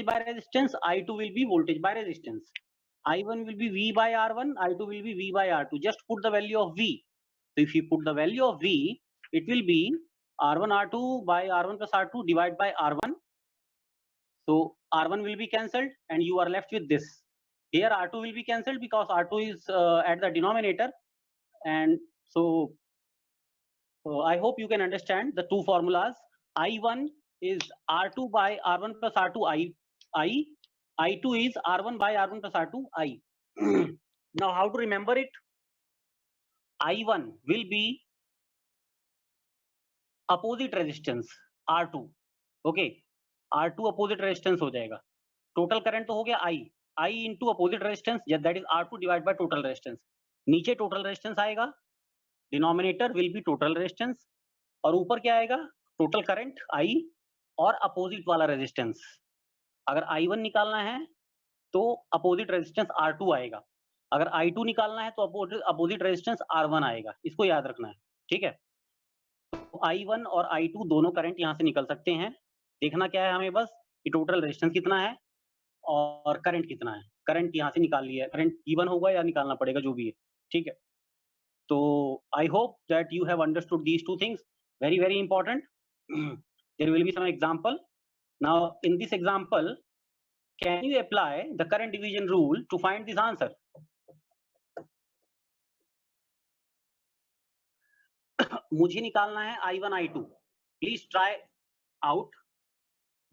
voltage by resistance, I2 will be voltage by resistance. I1 will be V by R1, I2 will be V by R2. Just put the value of V. So if you put the value of V, it will be R1 R2 by R1 plus R2 divided by R1. So R1 will be cancelled and you are left with this. Here R2 will be cancelled because R2 is at the denominator, and so I hope you can understand the two formulas. I1 is R2 by R1 plus R2 I2 is R1 by R1 plus R2 I. Now how to remember it? I1 will be opposite resistance R2. Okay, R2 opposite resistance हो जाएगा. Total current तो हो गया I into opposite resistance, that is R2 divided by total resistance. नीचे total resistance आएगा, denominator will be total resistance, और ऊपर क्या आएगा? Total current I और opposite वाला resistance. अगर I1 निकालना है तो opposite resistance R2 आएगा, अगर I2 निकालना है तो opposite resistance R1 आएगा. इसको याद रखना है, ठीक है? तो I1 और I2 दोनों करंट यहां से निकल सकते हैं. देखना क्या है हमें बस कि टोटल रेजिस्टेंस कितना है और करंट कितना है. करंट यहां से निकाल लिया है, करंट गिवन होगा या निकालना पड़ेगा, जो भी है, ठीक है? तो I hope that you have understood these two things. Very very important. There will be some example. Now in this example, can you apply the current division rule to find this answer? मुझे निकालना है I1 I2. Please try out.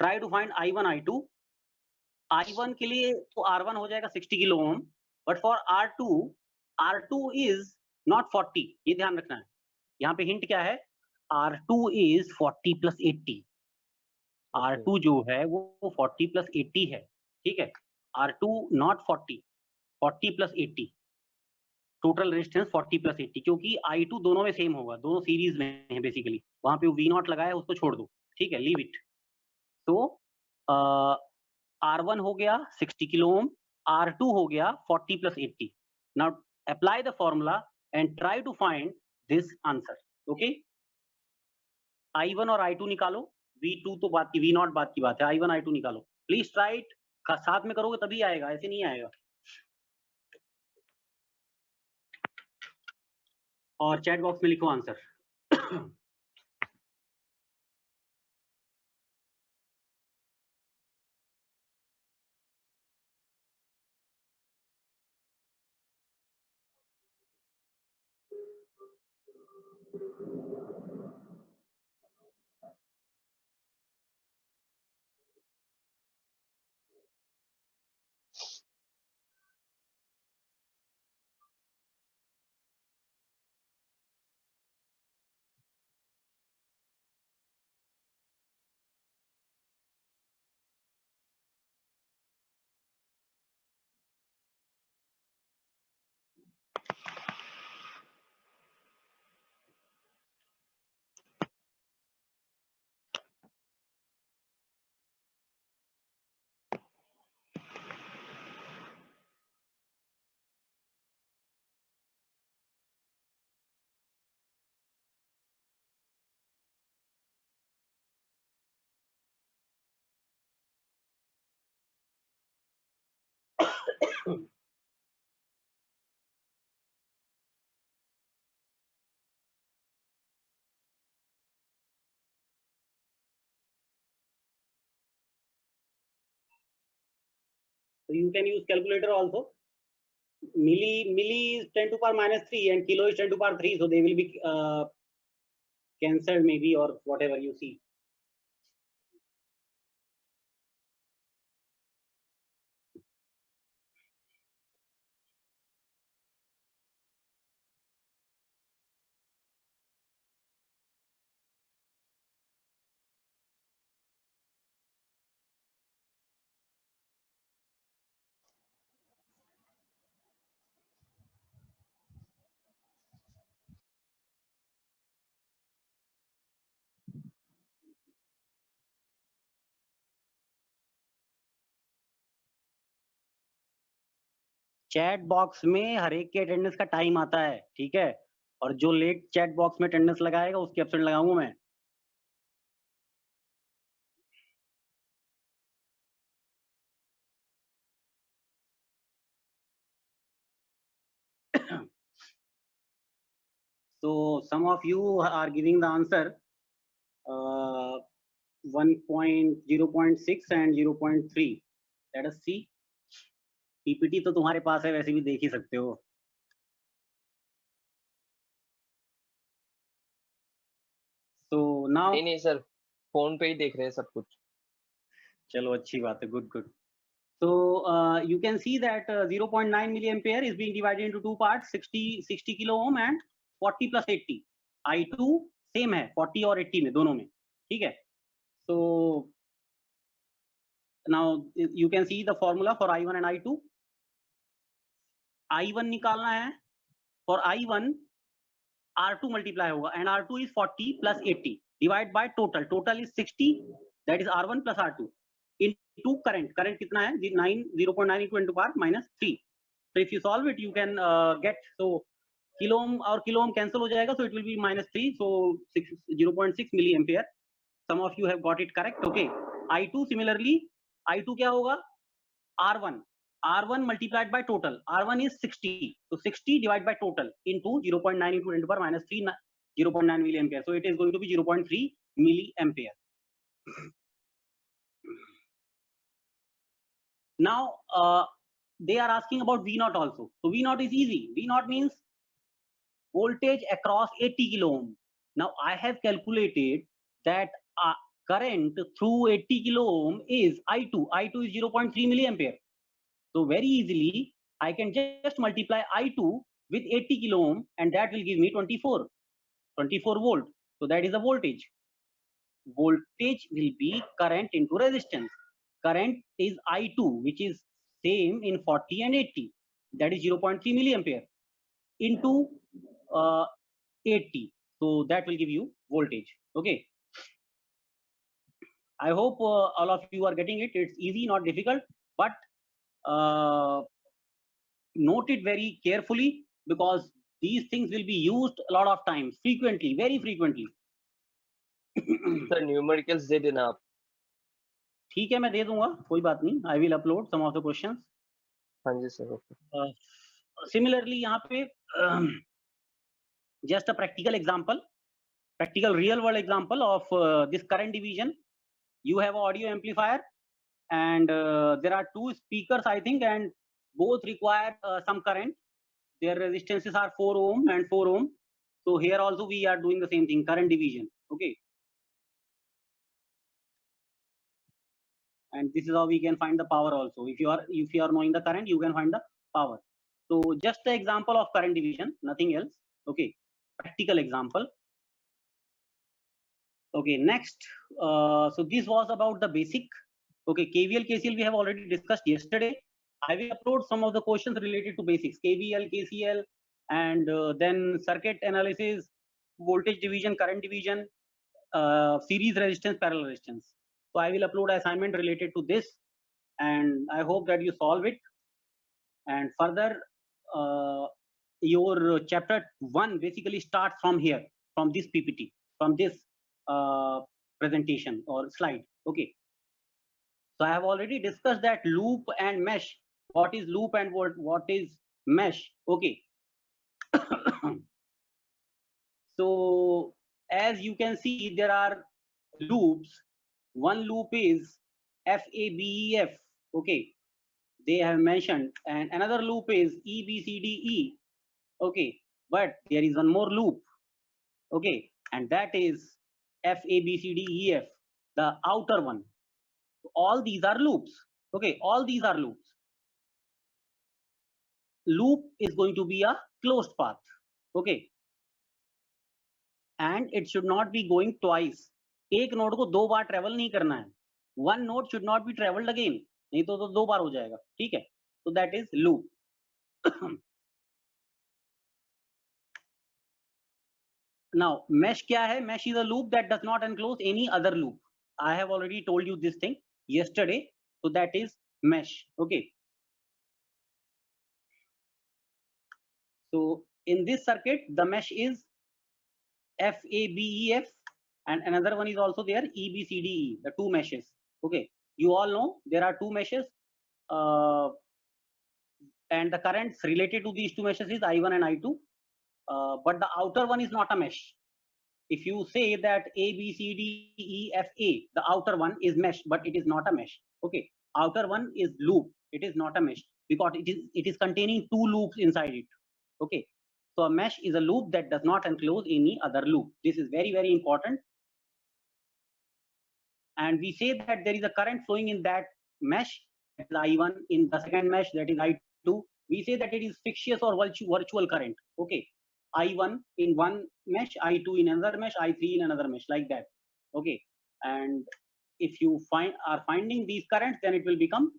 Try to find I1 I2. I1 के लिए तो R1 हो जाएगा 60 kilo ohm, but for R2 is not 40. ये ध्यान रखना है. यहाँ पे हिंट क्या है? R2 is 40 plus 80. R2 जो है वो 40 plus 80 है, ठीक है? R2 not 40, 40 plus 80. Total resistance 40 plus 80, क्योंकि I2 दोनों में सेम होगा, दोनों सीरीज में है बेसिकली. वहां पे V0 लगाया, उसको छोड़ दो, ठीक है? Leave it. तो R1 हो गया 60 किलो ओम, R2 हो गया 40 plus 80. Now apply the formula and try to find this answer. Okay, I1 और I2 निकालो. V2 तो बात की, V0 बात की बात है. I1 I2 निकालो. Please try it. साथ में करोगे तभी आएगा, ऐसे नहीं आएगा. और चैट बॉक्स में लिखो answer. So you can use calculator also. Milli is 10 to power minus 3 and kilo is 10 to power 3, so they will be cancelled maybe, or whatever you see. Chat box में हर एक के attendance का time आता है, ठीक है? और जो लेट चैट बॉक्स में अटेंडेंस लगाएगा उसकी एब्सेंट लगाऊंगा मैं. some of you are giving the answer 0.6 and 0.3. Let us see. PPT तो तुम्हारे पास है, वैसे भी देख ही सकते हो. So now नहीं सर, फोन पे ही देख रहे हैं सब कुछ. चलो अच्छी बात है, good good. So you can see that 0.9 milliampere is being divided into two parts, 60 kilo ohm and 40 plus 80. I2 same है 40 और 80 में, दोनों में, ठीक है. So now you can see the formula for I1 and I2. I1 निकालना है. For I1 R2 multiply होगा and R2 is 40 plus 80 divide by total. Total is 60, that is R1 plus R2 into current. Current कितना है? 0.9 into 10 power minus 3. So if you solve it, you can get, so kilo ohm और kilo ohm cancel हो जाएगा, so it will be minus 3, so 0.6 milliampere. Some of you have got it correct. Okay. I2 similarly, I2 क्या होगा? R1 multiplied by total. R1 is 60, so 60 divided by total into 0.9 into 10 to the power minus 3, 0.9 milliampere. So it is going to be 0.3 milliampere. Now they are asking about V0 also. So V0 is easy. V0 means voltage across 80 kilo ohm. Now I have calculated that current through 80 kilo ohm is I2. I2 is 0.3 milliampere. So very easily I can just multiply I2 with 80 kilo ohm and that will give me 24 volt. So that is the voltage. Voltage will be current into resistance. Current is I2, which is same in 40 and 80. That is 0.3 milliampere into 80. So that will give you voltage. Okay. I hope all of you are getting it. It's easy, not difficult, but note it very carefully because these things will be used a lot of times, frequently, very frequently. Sir, numericals दे देना आप. ठीक है, मैं दे दूंगा, कोई बात नहीं. I will upload some of the questions. हाँ जी सर. Okay. Similarly, यहाँ पे just a practical example, practical real world example of this current division. You have an audio amplifier and there are two speakers, I think, and both require some current. Their resistances are 4 ohm and 4 ohm. So here also we are doing the same thing, current division. Okay. And this is how we can find the power also. If you are knowing the current, you can find the power. So just the example of current division, nothing else. Okay. Practical example. Okay. Next. So this was about the basic. Okay. KVL, KCL we have already discussed yesterday. I will upload some of the questions related to basics, KVL, KCL, and then circuit analysis, voltage division, current division, series resistance, parallel resistance. So I will upload assignment related to this, and I hope that you solve it. And further, your chapter 1 basically starts from here, from this PPT, from this presentation or slide. Okay. So I have already discussed that loop and mesh. What is loop and what is mesh? Okay. So as you can see, there are loops. One loop is FABEF. Okay, they have mentioned, and another loop is EBCDE. Okay, but there is one more loop. Okay, and that is FABCDEF, the outer one. All these are loops. Okay, all these are loops. Loop is going to be a closed path. Okay, and it should not be going twice. एक node को 2 बार travel नहीं करना है. One node should not be traveled again. नहीं तो 2 बार हो जाएगा. ठीक है. So that is loop. Now mesh क्या है? Mesh is a loop that does not enclose any other loop. I have already told you this thing yesterday. So that is mesh. Okay. So in this circuit, the mesh is FABEF, and another one is also there, EBCDE, the two meshes. Okay, you all know there are two meshes, and the currents related to these two meshes is I1 and I2. but the outer one is not a mesh. If you say that A, B, C, D, E, F, A, the outer one is mesh, but it is not a mesh. Okay, outer one is loop. It is not a mesh because it is containing two loops inside it. Okay, so a mesh is a loop that does not enclose any other loop. This is very, very important. And we say that there is a current flowing in that mesh, that is I1, in the second mesh, that is I2. We say that it is fictitious or virtual current. Okay, I1 in one mesh, I2 in another mesh, I3 in another mesh, like that. Okay, and if you are finding these currents, then it will become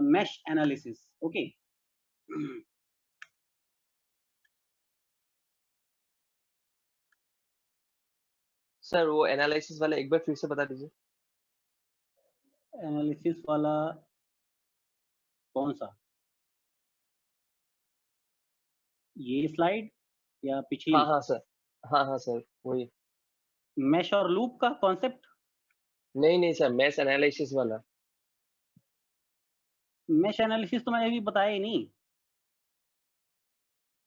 mesh analysis. Okay. Sir वो analysis वाला एक बार फिर से बता दीजिए. Analysis वाला कौन सा, ये स्लाइड या पिछली? हाँ सर वही. मेश और लूप का कॉन्सेप्ट? नहीं सर, मेश एनालिसिस वाला. मेश एनालिसिस तो मैंने अभी बताया ही नहीं.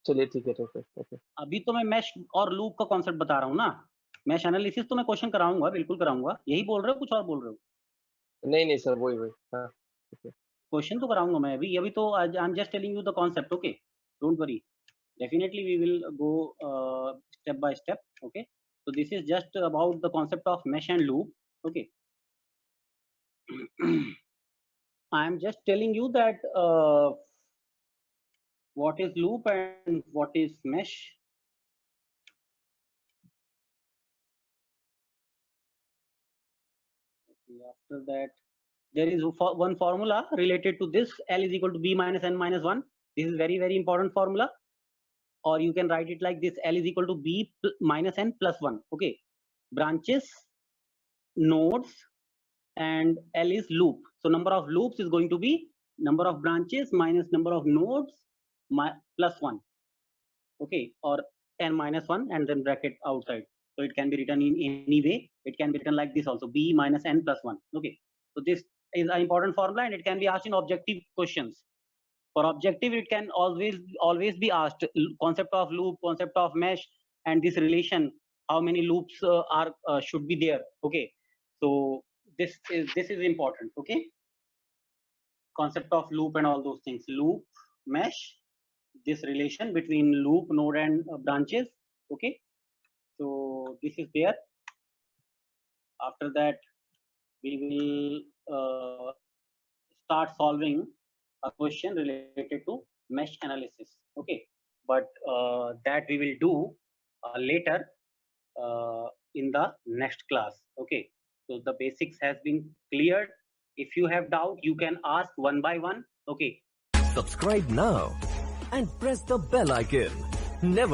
चलिए ठीक है, तो फिर ओके. अभी तो मैं मेश और लूप का कॉन्सेप्ट बता रहा हूँ ना. मेश एनालिसिस तो मैं क्वेश्चन कराऊंगा, बिल्कुल कराऊंगा. यही बोल रहे हो, कुछ और बोल रहे हो? नहीं सर, वही. हाँ, क्वेश्चन तो कराऊंगा मैं अभी तो I am just telling you the concept. Okay, don't worry, definitely we will go step by step. Okay, so this is just about the concept of mesh and loop. Okay. I am just telling you that what is loop and what is mesh. Okay, after that there is one formula related to this: L is equal to B minus N minus 1. This is very, very important formula. Or you can write it like this: L is equal to B minus N plus 1. Okay, branches, nodes, and L is loop. So number of loops is going to be number of branches minus number of nodes plus 1. Okay, or N minus 1 and then bracket outside. So it can be written in any way. It can be written like this also: B minus N plus 1. Okay, so this is an important formula and it can be asked in objective questions. For objective, it can always be asked: concept of loop, concept of mesh, and this relation, how many loops should be there. Okay, so this is important. Okay, concept of loop and all those things: loop, mesh, this relation between loop, node, and branches. Okay, so this is there. After that, we will start solving a question related to mesh analysis. Okay, but that we will do later in the next class. Okay, so the basics has been cleared. If you have doubt, you can ask one by one. Okay, subscribe now and press the bell icon. Never